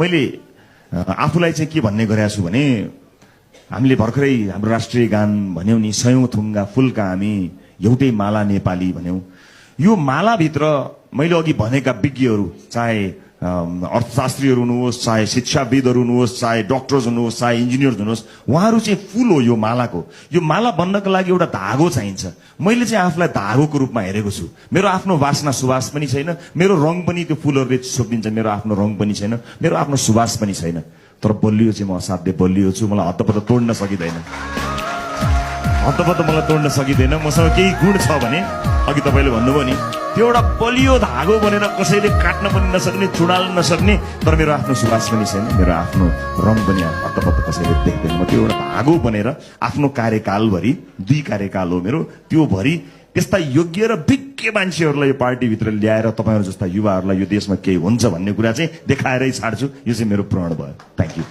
मैले आफूलाई चाहिँ के भन्ने गरेको छु भने हामीले भर्खरै हाम्रो राष्ट्रिय गान भन्यौ नि सयौं थुङ्गा फुलका हामी एउटै माला नेपाली भन्यौ। यो मालाभित्र मैले अघि भनेका विज्ञहरू चाहे अर्थशास्त्रीहरू हुनुहोस्, चाहे शिक्षाविदहरू हुनुहोस्, चाहे डक्टर्स हुनुहोस्, चाहे इन्जिनियर्स हुनुहोस्, उहाँहरू चाहिँ फुल हो यो मालाको। यो माला बन्नको लागि एउटा धागो चाहिन्छ। मैले चाहिँ आफूलाई धागोको रूपमा हेरेको छु। मेरो आफ्नो वासना सुवास पनि छैन, मेरो रङ पनि त्यो फुलहरूले सोधिन्छ, मेरो आफ्नो रङ पनि छैन, मेरो आफ्नो सुवास पनि छैन। तर बलियो चाहिँ म असाध्यै बलियो छु। मलाई हत्तपत्त तोड्न सकिँदैन, हत्तपत्त मलाई तोड्न सकिँदैन। मसँग केही गुण छ भने अघि तपाईँले भन्नुभयो नि, त्यो एउटा बलियो धागो बनेर कसैले काट्न पनि नसक्ने, चुडाल्न नसक्ने, तर मेरो आफ्नो सुवास पनि छैन, मेरो आफ्नो रङ पनि हत्तपत्त कसैले देख्दैन। म त्यो एउटा धागो बनेर आफ्नो कार्यकालभरि 2 कार्यकाल हो मेरो, त्यो भरि त्यस्ता योग्य र विज्ञ मान्छेहरूलाई यो पार्टीभित्र ल्याएर तपाईँहरू जस्ता युवाहरूलाई यो देशमा केही हुन्छ भन्ने कुरा चाहिँ देखाएरै छाड्छु। यो चाहिँ मेरो प्रण भयो। Thank you.